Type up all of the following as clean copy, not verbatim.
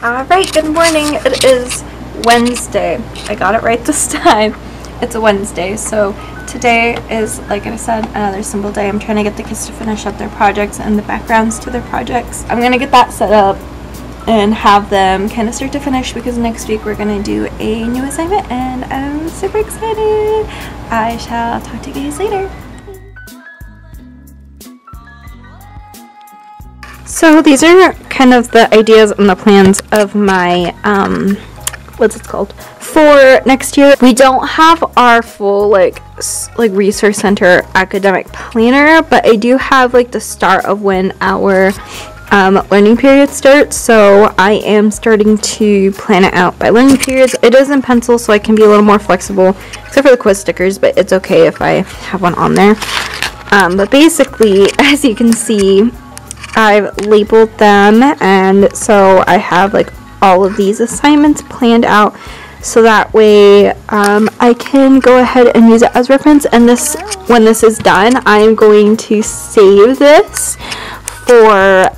Alright, good morning. It is Wednesday. I got it right this time. It's a Wednesday, so today is, like I said, another simple day. I'm trying to get the kids to finish up their projects and the backgrounds to their projects. I'm going to get that set up and have them kind of start to finish because next week we're going to do a new assignment and I'm super excited. I shall talk to you guys later. So these are kind of the ideas and the plans of my, what's it called, for next year. We don't have our full like resource center academic planner, but I do have like the start of when our learning period starts. So I am starting to plan it out by learning periods. It is in pencil, so I can be a little more flexible, except for the quiz stickers, but it's okay if I have one on there. But basically, as you can see, I've labeled them, and so I have like all of these assignments planned out, so that way I can go ahead and use it as reference. And this, when this is done, I am going to save this for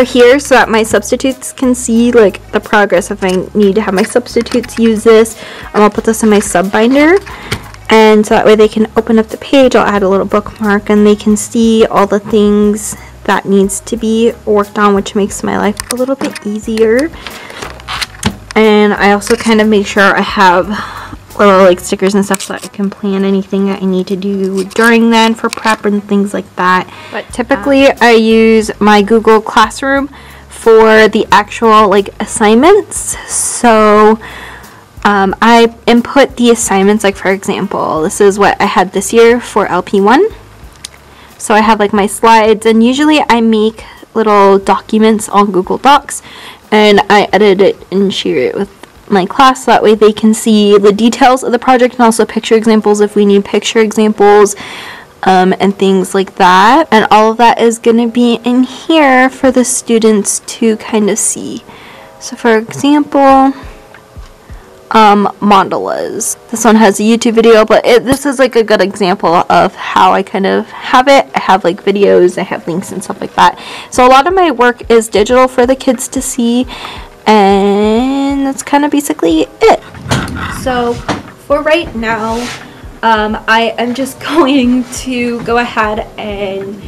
here, so that my substitutes can see like the progress. If I need to have my substitutes use this, I'll put this in my sub binder. And so that way they can open up the page. I'll add a little bookmark and they can see all the things that needs to be worked on, which makes my life a little bit easier. And I also kind of make sure I have little like stickers and stuff so that I can plan anything that I need to do during then for prep and things like that. But typically I use my Google Classroom for the actual like assignments. So I input the assignments, like for example, this is what I had this year for LP1. So I have like my slides, and usually I make little documents on Google Docs and I edit it and share it with my class, so that way they can see the details of the project and also picture examples if we need picture examples and things like that. And all of that is going to be in here for the students to kind of see. So for example, mandalas. This one has a YouTube video, but this is like a good example of how I kind of have it. I have like videos, I have links and stuff like that. So a lot of my work is digital for the kids to see, and that's kind of basically it. So for right now, I am just going to go ahead and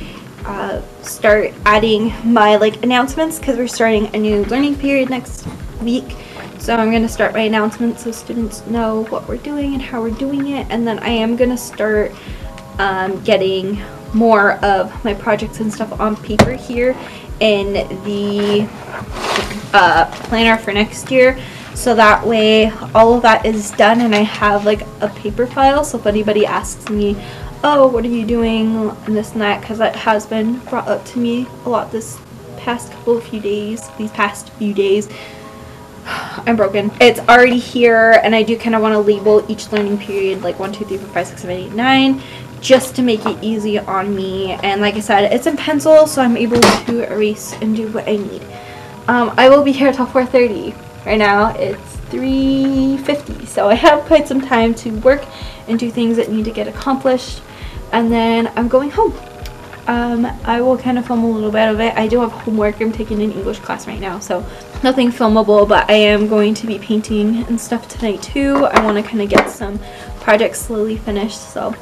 start adding my like announcements, because we're starting a new learning period next week. So I'm going to start my announcements so students know what we're doing and how we're doing it. And then I am going to start getting more of my projects and stuff on paper here in the planner for next year. So that way all of that is done and I have like a paper file. So if anybody asks me, oh, what are you doing and this and that, because that has been brought up to me a lot this past few days. I'm broken. It's already here, and I do kind of want to label each learning period like 1, 2, 3, 4, 5, 6, 7, 8, 9, just to make it easy on me. And like I said, it's in pencil, so I'm able to erase and do what I need. I will be here till 4:30. Right now it's 3:50, so I have quite some time to work and do things that need to get accomplished, and then I'm going home. I will kind of film a little bit of it. I do have homework. I'm taking an English class right now, so nothing filmable, but I am going to be painting and stuff tonight too. I want to kind of get some projects slowly finished, so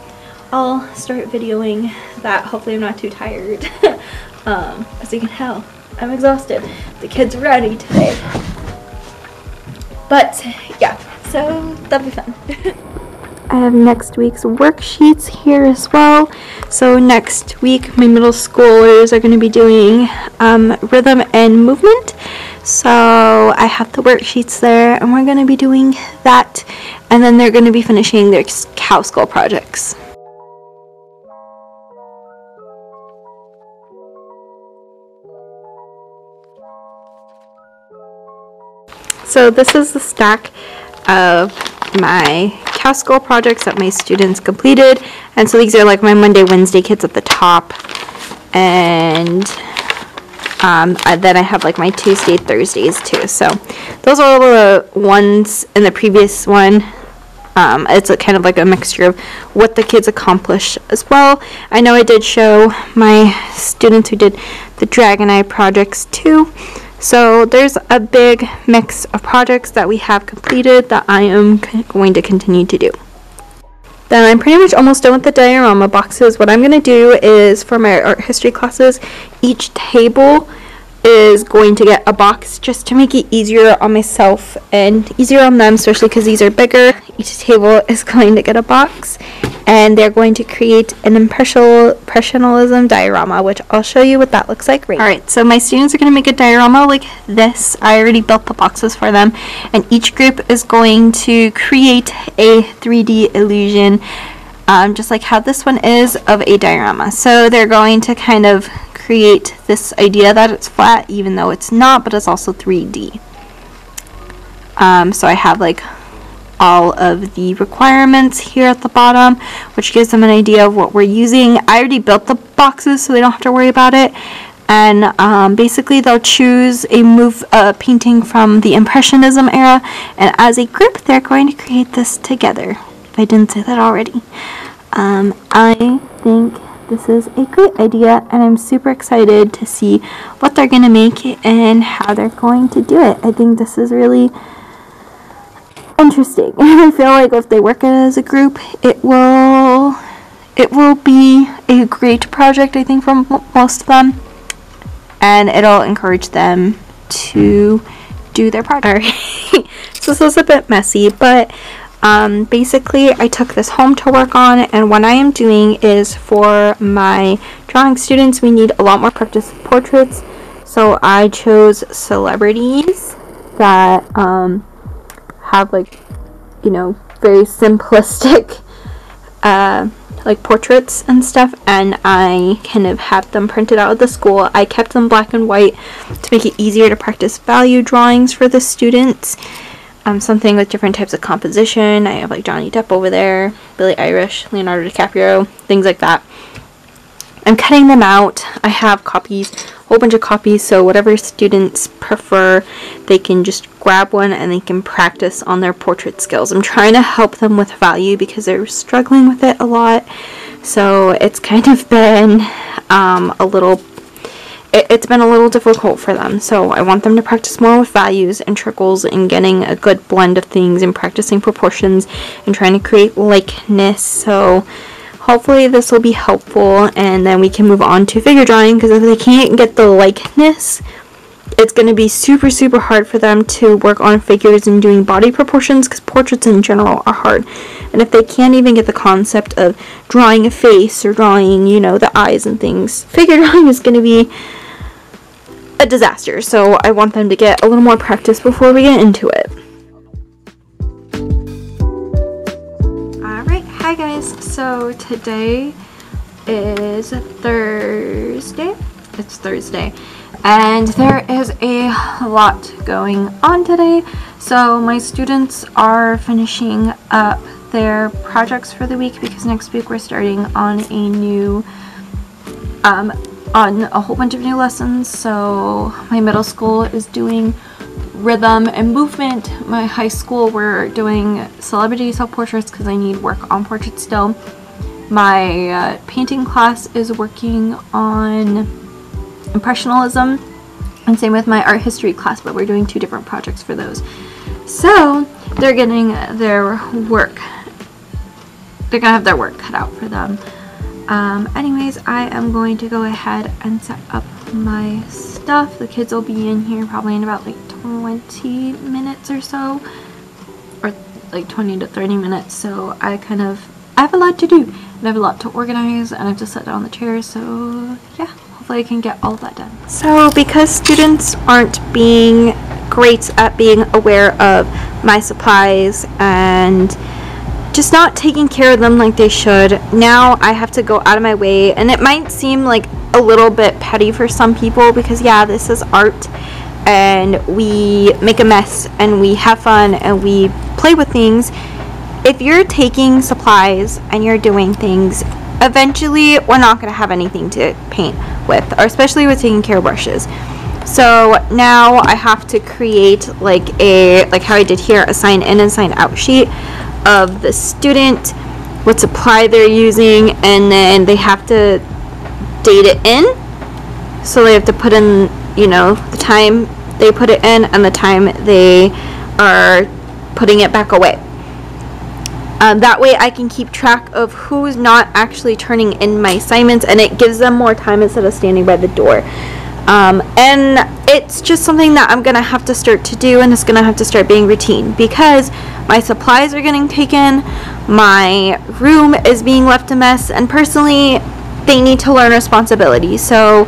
I'll start videoing that. Hopefully I'm not too tired. As you can tell, I'm exhausted. The kids are ready today. But yeah, so that'll be fun. I have next week's worksheets here as well. So next week my middle schoolers are going to be doing rhythm and movement. So I have the worksheets there and we're going to be doing that, and then they're going to be finishing their cow skull projects. So this is the stack of my cow skull projects that my students completed, and so these are like my Monday, Wednesday kits at the top, and then I have like my Tuesday, Thursdays too. So those are all the ones in the previous one. It's a kind of like a mixture of what the kids accomplished as well. I know I did show my students who did the Dragon Eye projects too. So there's a big mix of projects that we have completed that I am going to continue to do. Then I'm pretty much almost done with the diorama boxes. What I'm going to do is, for my art history classes, each table is going to get a box just to make it easier on myself and easier on them, especially because these are bigger. Each table is going to get a box, and they're going to create an impressionism diorama, which I'll show you what that looks like right now. Alright, so my students are going to make a diorama like this. I already built the boxes for them, and each group is going to create a 3D illusion, just like how this one is, of a diorama. So they're going to kind of create this idea that it's flat even though it's not, but it's also 3D. So I have like all of the requirements here at the bottom, which gives them an idea of what we're using. I already built the boxes so they don't have to worry about it. And basically they'll choose a painting from the Impressionism era, and as a group they're going to create this together, if I didn't say that already. I think this is a great idea, and I'm super excited to see what they're going to make and how they're going to do it. I think this is really interesting. I feel like if they work as a group, it will be a great project, I think, from most of them, and it'll encourage them to do their project. So this is a bit messy, but basically I took this home to work on, and what I am doing is, for my drawing students, we need a lot more practice portraits, so I chose celebrities that have, like, you know, very simplistic like portraits and stuff, and I kind of had them printed out at the school. I kept them black and white to make it easier to practice value drawings for the students. Something with different types of composition. I have like Johnny Depp over there, Billie Eilish, Leonardo DiCaprio, things like that. I'm cutting them out. I have copies, a whole bunch of copies, so whatever students prefer, they can just grab one and they can practice on their portrait skills. I'm trying to help them with value because they're struggling with it a lot, so it's kind of been it's been a little difficult for them. So I want them to practice more with values and trickles and getting a good blend of things and practicing proportions and trying to create likeness. So hopefully this will be helpful, and then we can move on to figure drawing, because if they can't get the likeness, it's going to be super hard for them to work on figures and doing body proportions, because portraits in general are hard. And if they can't even get the concept of drawing a face or drawing, you know, the eyes and things, figure drawing is going to be a disaster. So I want them to get a little more practice before we get into it. Alright, hi guys. So today is Thursday. It's Thursday. And there is a lot going on today. So my students are finishing up their projects for the week, because next week we're starting on a new on a whole bunch of new lessons. So my middle school is doing rhythm and movement. My high school, we're doing celebrity self-portraits because I need work on portraits still. My painting class is working on impressionism, and same with my art history class, but we're doing two different projects for those. So they're getting their work, they're gonna have their work cut out for them. Anyways, I am going to go ahead and set up my stuff. The kids will be in here probably in about like 20 minutes or so, or like 20 to 30 minutes. So I have a lot to do, and I have a lot to organize, and I have to set down the chairs. So yeah, hopefully I can get all of that done. So because students aren't being great at being aware of my supplies and just not taking care of them like they should, now I have to go out of my way. And it might seem like a little bit petty for some people, because yeah, this is art and we make a mess and we have fun and we play with things. If you're taking supplies and you're doing things, eventually we're not going to have anything to paint with, or especially with taking care of brushes. So now I have to create like how I did here, a sign in and sign out sheet of the student, what supply they're using, and then they have to date it in. So they have to put in, you know, the time they put it in and the time they are putting it back away. That way I can keep track of who's not actually turning in my assignments, and it gives them more time instead of standing by the door. And it's just something that I'm gonna have to start to do, and it's gonna have to start being routine, because my supplies are getting taken, my room is being left a mess, and personally they need to learn responsibility. So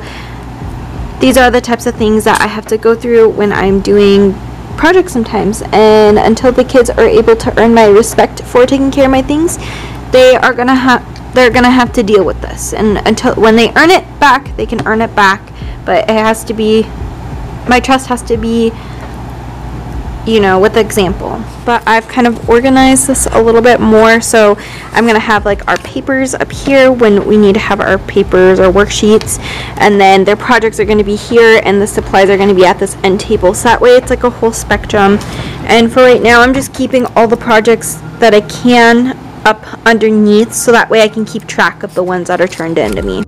these are the types of things that I have to go through when I'm doing projects sometimes, and until the kids are able to earn my respect for taking care of my things, they're gonna have to deal with this. And until when they earn it back, they can earn it back, but it has to be, my trust has to be, you know, with example. But I've kind of organized this a little bit more, so I'm gonna have like our papers up here when we need to have our papers or worksheets, and then their projects are going to be here, and the supplies are going to be at this end table, so that way it's like a whole spectrum. And for right now, I'm just keeping all the projects that I can up underneath, so that way I can keep track of the ones that are turned in to me.